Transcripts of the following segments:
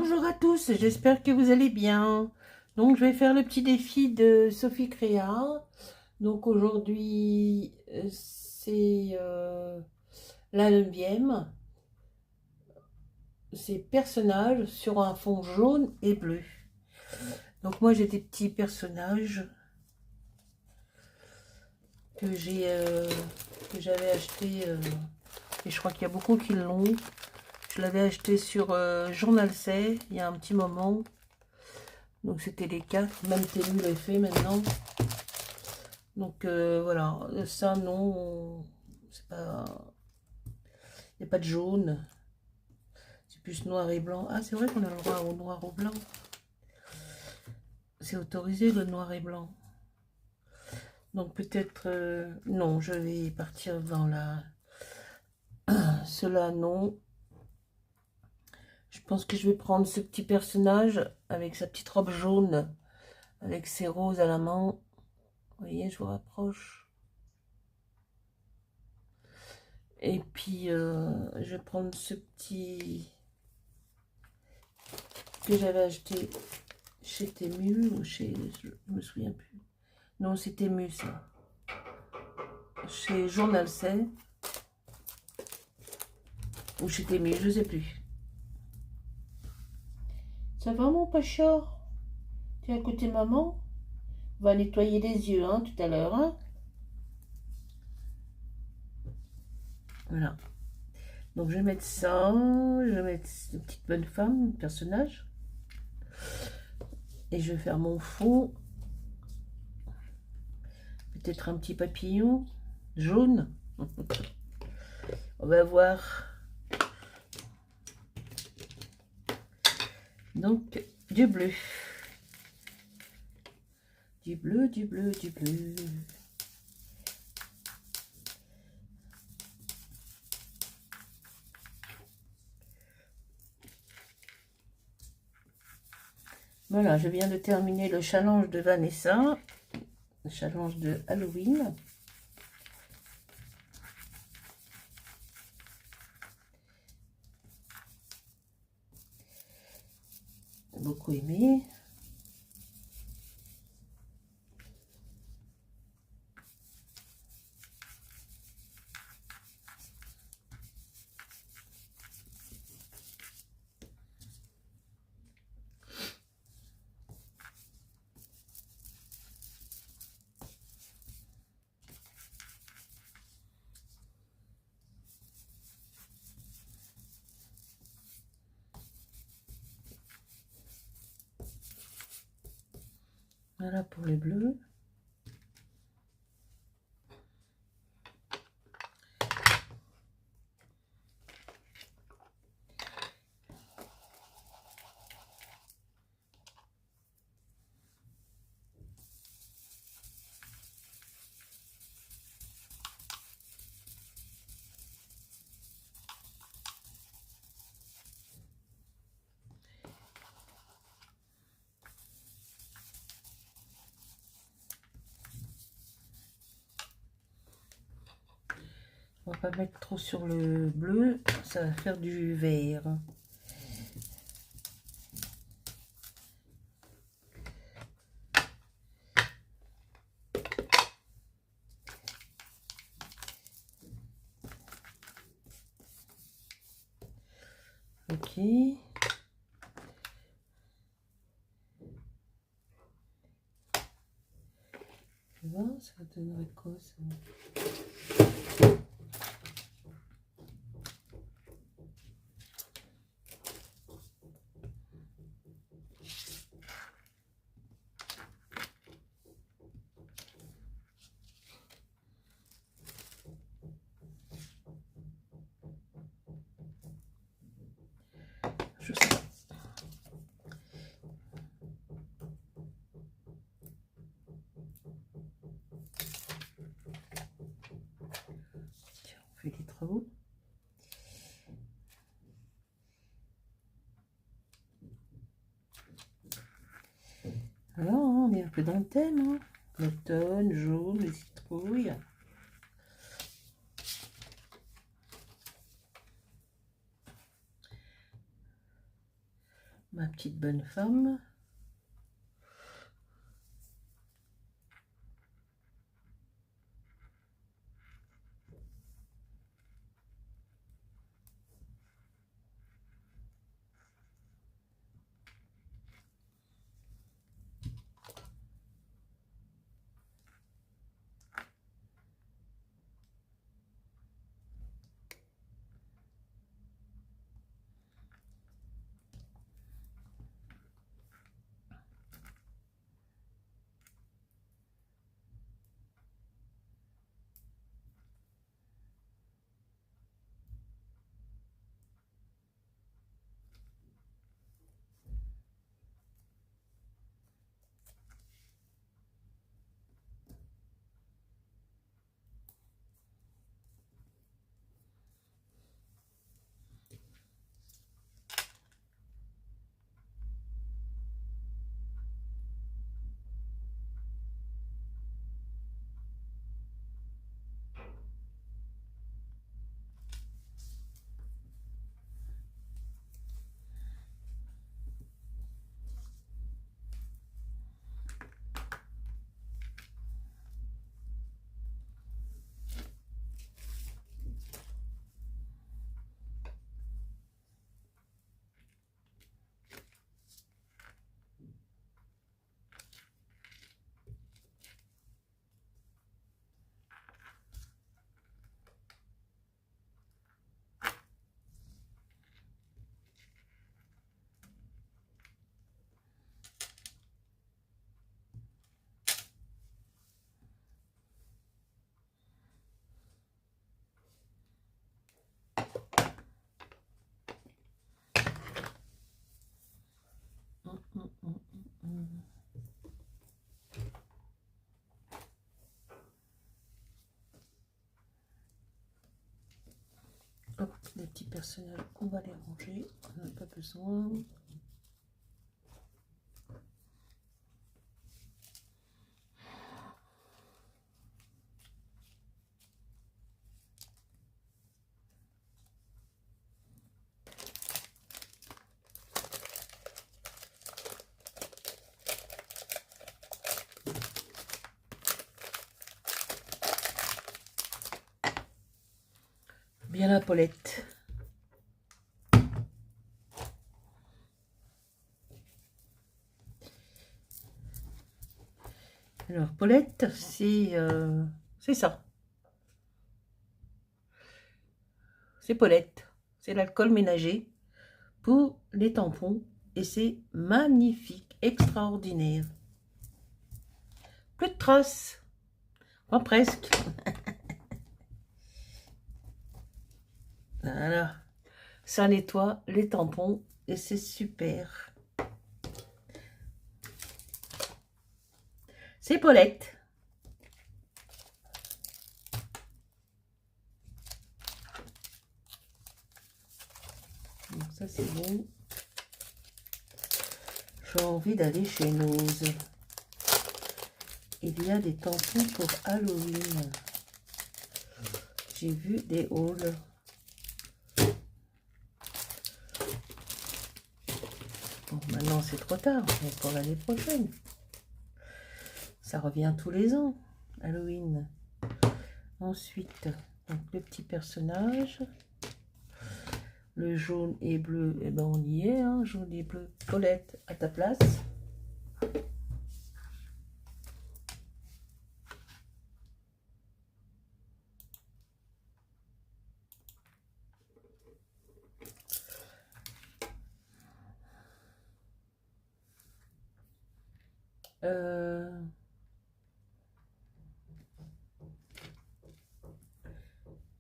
Bonjour à tous, j'espère que vous allez bien. Donc je vais faire le petit défi de Sophie Créa. Donc aujourd'hui c'est la 9e. C'est personnages sur un fond jaune et bleu. Donc moi j'ai des petits personnages que j'avais acheté et je crois qu'il y a beaucoup qui l'ont. Je l'avais acheté sur Journal C il y a un petit moment. Donc c'était les 4, même Temu le fait maintenant. Donc voilà, ça non, c'est pas, il n'y a pas de jaune, c'est plus noir et blanc. Ah c'est vrai qu'on a le droit au noir ou blanc, c'est autorisé le noir et blanc. Donc peut-être, non, je vais partir dans la, cela non. Je pense que je vais prendre ce petit personnage avec sa petite robe jaune, avec ses roses à la main. Vous voyez, je vous rapproche. Et puis, je vais prendre ce petit que j'avais acheté chez Temu ou chez... Je me souviens plus. Non, c'est Temu, ça. Chez Journal C. Ou chez Temu, je sais plus. Ça va, mon Pacha? Tu es à côté maman? On va nettoyer les yeux, hein, tout à l'heure, hein. Voilà. Donc, je vais mettre ça. Je vais mettre une petite bonne femme, personnage. Et je vais faire mon fond. Peut-être un petit papillon jaune. On va voir. Donc, du bleu. Du bleu, du bleu, du bleu. Voilà, je viens de terminer le challenge de Vanessa. Le challenge de Halloween. J'ai beaucoup aimé. Voilà pour les bleus. On va pas mettre trop sur le bleu, ça va faire du vert. Ok. Tu vois, ça donnerait quoi ça? Je sais pas. Tiens, on fait des travaux. Alors, on est un peu dans le thème, hein. L'automne, jaune, les citrouilles. Ma petite bonne femme. Hop, les petits personnels, on va les ranger, on n'a pas besoin. Bien la Paulette. Alors, Paulette, c'est ça. C'est Paulette. C'est l'alcool ménager pour les tampons. Et c'est magnifique, extraordinaire. Plus de traces. Enfin, presque. Voilà. Ça nettoie les tampons et c'est super. C'est Paulette. Donc ça c'est bon. J'ai envie d'aller chez Nose. Il y a des tampons pour Halloween. J'ai vu des hauls. Bon, maintenant c'est trop tard, mais pour l'année prochaine. Ça revient tous les ans, Halloween. Ensuite, donc, le petit personnage. Le jaune et bleu, et ben on y est, hein, jaune et bleu. Paulette, à ta place.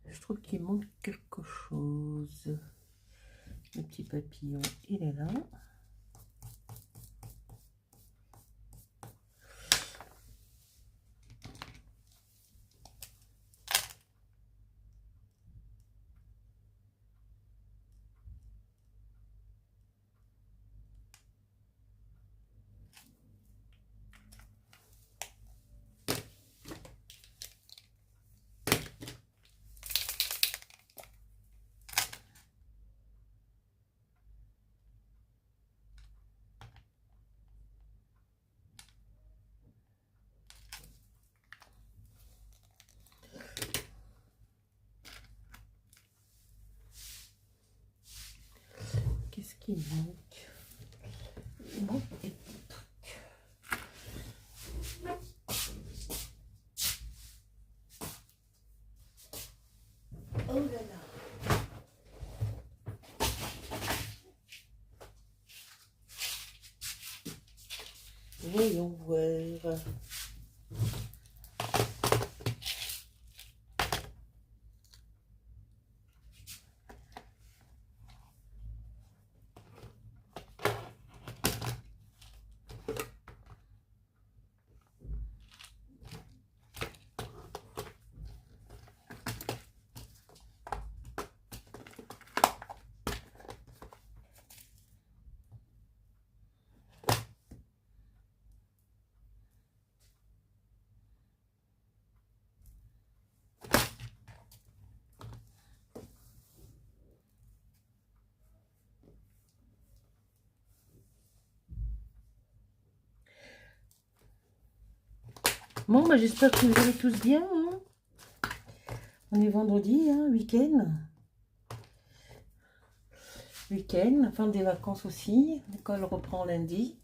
Je trouve qu'il manque quelque chose. Le petit papillon, il est là. qui me manque. Il manque des petits trucs. Oh là là. Voyons voir. Bon, bah, j'espère que vous allez tous bien. Hein. On est vendredi, hein, week-end. Week-end, fin des vacances aussi. L'école reprend lundi.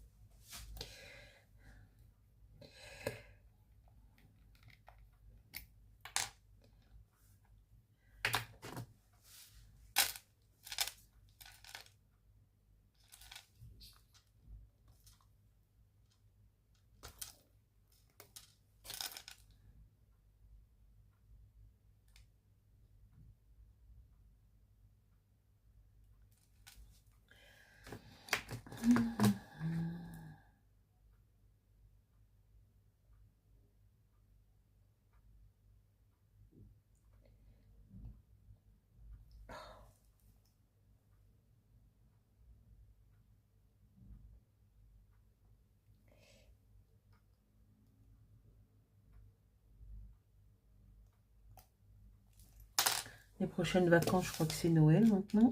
Les prochaines vacances, je crois que c'est Noël maintenant.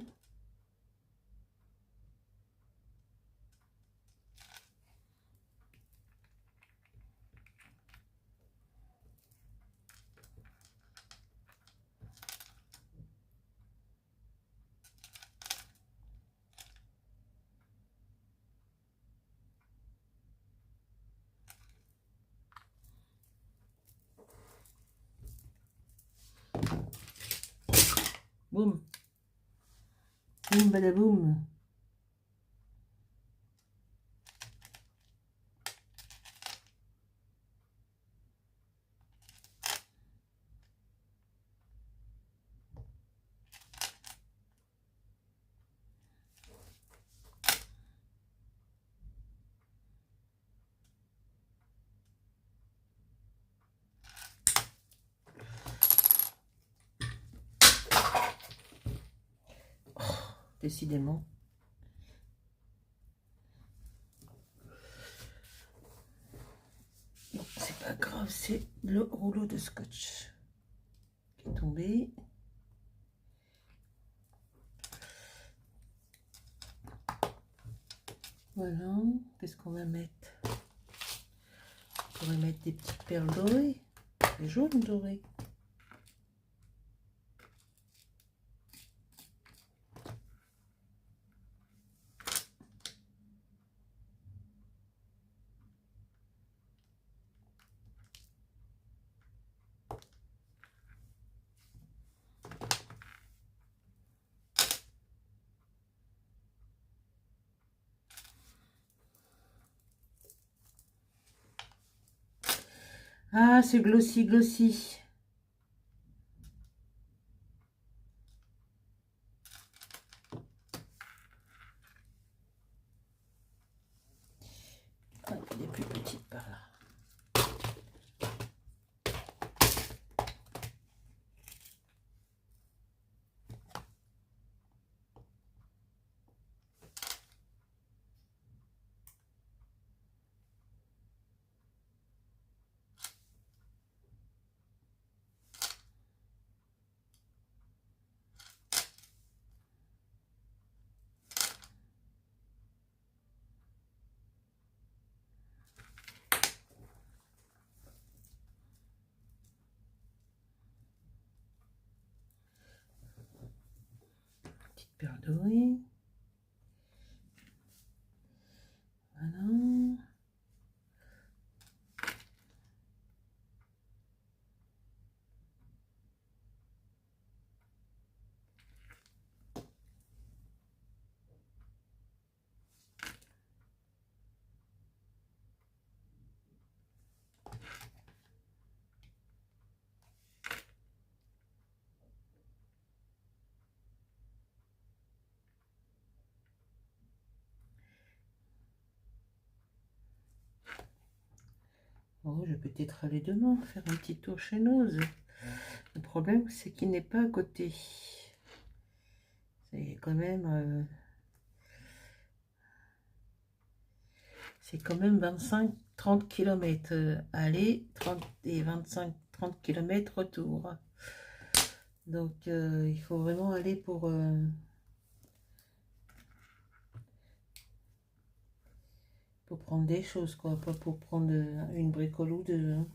Boum. Boum, badaboum. Décidément. Non, c'est pas grave, c'est le rouleau de scotch qui est tombé. Voilà, qu'est-ce qu'on va mettre? On pourrait mettre des petites perles dorées, des jaunes dorées. Ah, c'est glossy, glossy. Ah, il y a des plus petites par là. Petite perle dorée. Oh, je vais peut-être aller demain faire un petit tour chez Noz. Le problème, c'est qu'il n'est pas à côté. C'est quand même... c'est quand même 25-30 km aller, 30 et 25-30 km retour. Donc, il faut vraiment aller pour prendre des choses, quoi. Pas pour prendre une bricole ou deux. Hein.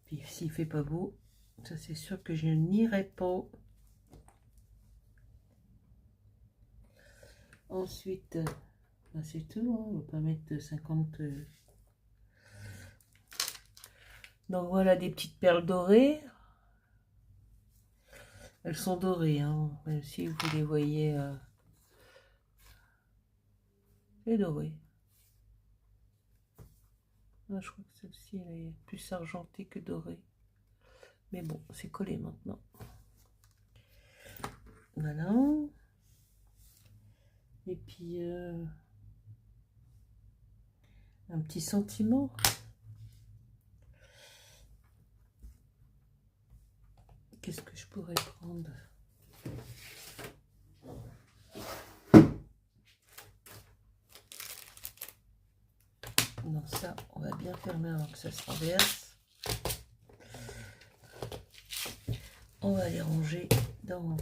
Puis, s'il fait pas beau, ça c'est sûr que je n'irai pas. Ensuite, ben c'est tout. Hein. On va pas mettre 50... Donc, voilà des petites perles dorées. Elles sont dorées, hein. Même si vous les voyez... c'est doré. Ah, je crois que celle-ci, elle est plus argentée que dorée. Mais bon, c'est collé maintenant. Voilà. Et puis, un petit sentiment. Qu'est-ce que je pourrais prendre? Non, ça, on va bien fermer avant que ça se renverse. On va les ranger dans...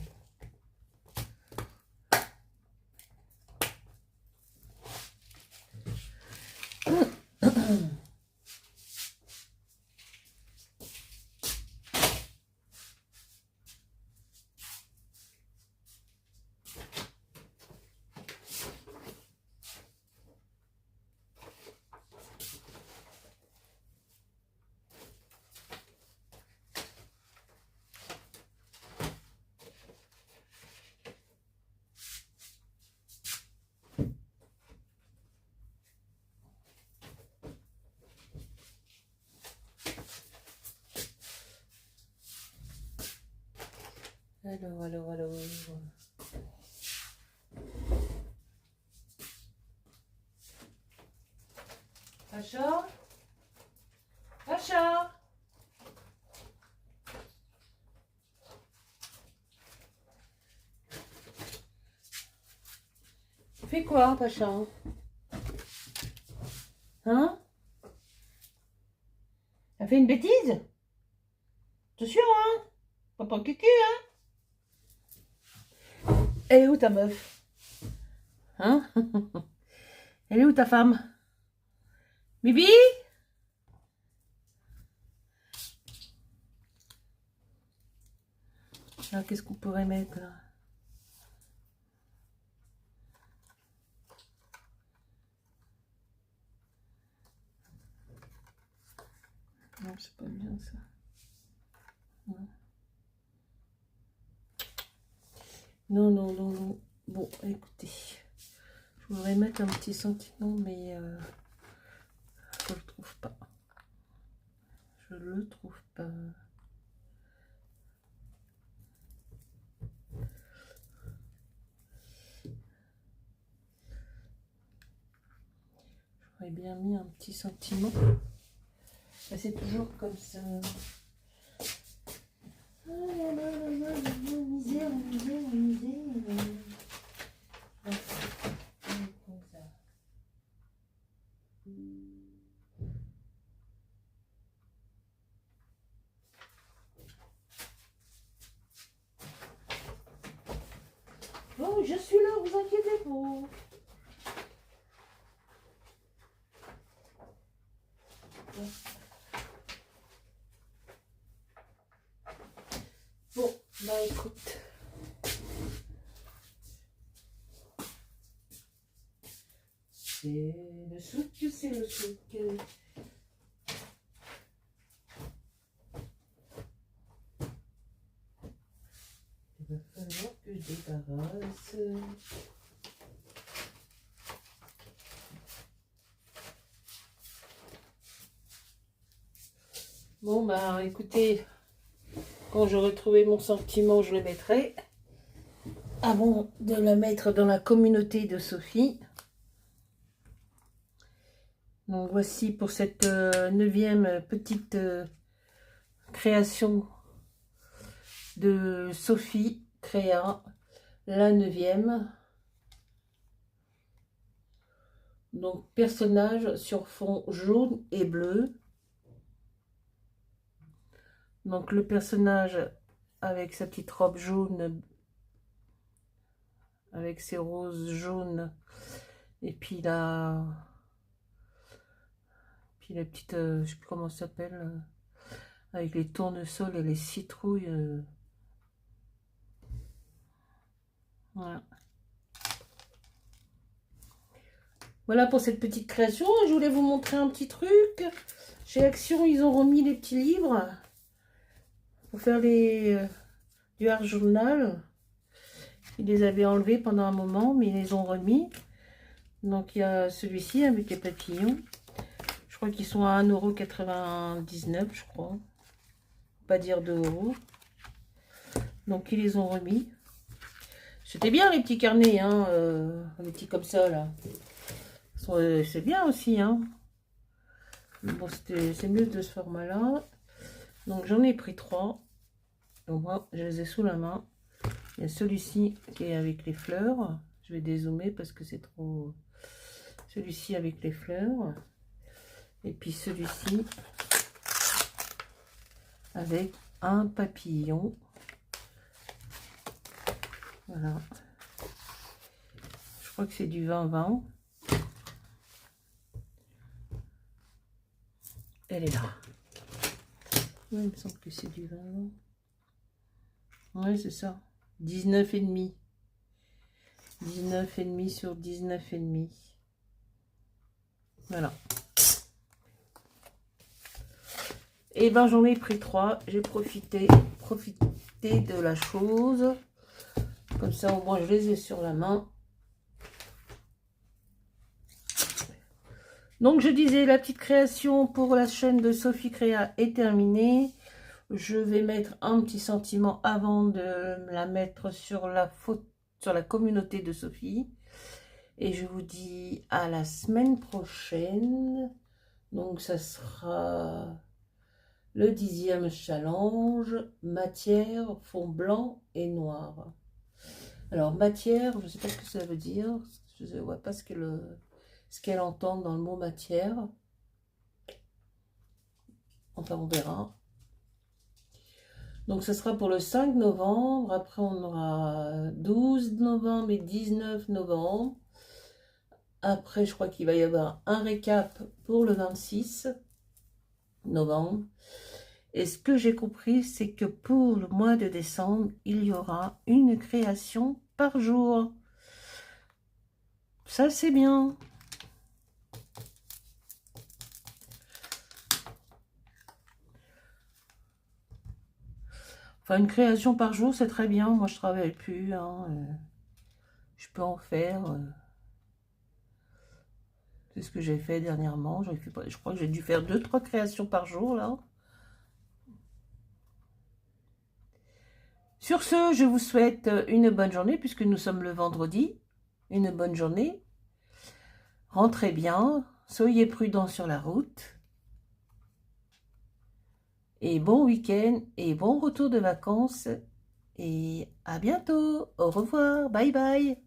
Alors. Pacha? Pacha? Tu fais quoi, Pacha? Hein? T'as fait une bêtise? Attention, hein? Papa cucu, hein? Elle est où ta meuf? Hein? Elle est où ta femme? Bibi? Alors, qu'est-ce qu'on pourrait mettre là? Non, c'est pas bien ça. Non. Bon, écoutez. Je voudrais mettre un petit sentiment, mais je le trouve pas. Je le trouve pas. J'aurais bien mis un petit sentiment. C'est toujours comme ça. Misère. Oh, je suis là, vous inquiétez pas. Bon, bah écoute. C'est le souk, c'est le souk. Il va falloir que je débarrasse. Bon, bah écoutez, quand j'aurai trouvé mon sentiment, je le mettrai. Avant de la mettre dans la communauté de Sophie. Donc voici pour cette 9e petite création de Sophie Créa, la 9e. Donc personnage sur fond jaune et bleu. Donc le personnage avec sa petite robe jaune, avec ses roses jaunes, et puis la petite, je sais plus comment ça s'appelle, avec les tournesols et les citrouilles. Voilà. Voilà pour cette petite création. Je voulais vous montrer un petit truc. Chez Action, ils ont remis les petits livres pour faire du art journal. Ils les avaient enlevés pendant un moment, mais ils les ont remis. Donc il y a celui-ci avec les papillons. Je crois qu'ils sont à 1,99 €, je crois. Pas dire 2 €. Donc ils les ont remis. C'était bien les petits carnets, hein, les petits comme ça là. C'est bien aussi, hein. Bon, c'est mieux de ce format-là. Donc j'en ai pris 3. Donc moi, je les ai sous la main. Il y a celui-ci qui est avec les fleurs. Je vais dézoomer parce que c'est trop... Celui-ci avec les fleurs. Et puis celui-ci avec un papillon. Voilà. Je crois que c'est du 20-20. Elle est là. Ouais, il me semble que c'est du 20-20. Ouais, c'est ça. 19,5. 19,5 sur 19,5. Voilà. Et ben j'en ai pris 3. J'ai profité de la chose. Comme ça, au moins, je les ai sur la main. Donc, je disais, la petite création pour la chaîne de Sophie Créa est terminée. Je vais mettre un petit sentiment avant de la mettre sur la communauté de Sophie. Et je vous dis à la semaine prochaine. Donc, ça sera le 10e challenge. Matière, fond blanc et noir. Alors, matière, je ne sais pas ce que ça veut dire. Je ne vois pas ce qu'elle entend dans le mot matière. Enfin, on verra. Donc, ce sera pour le 5 novembre. Après, on aura 12 novembre et 19 novembre. Après, je crois qu'il va y avoir un récap pour le 26 novembre. Et ce que j'ai compris, c'est que pour le mois de décembre, il y aura une création par jour. Ça, c'est bien. Enfin, une création par jour, c'est très bien. Moi, je travaille plus. Hein, je peux en faire. C'est ce que j'ai fait dernièrement. Je crois que j'ai dû faire 2-3 créations par jour, là. Sur ce, je vous souhaite une bonne journée, puisque nous sommes le vendredi. Une bonne journée. Rentrez bien. Soyez prudents sur la route. Et bon week-end et bon retour de vacances. Et à bientôt. Au revoir. Bye bye.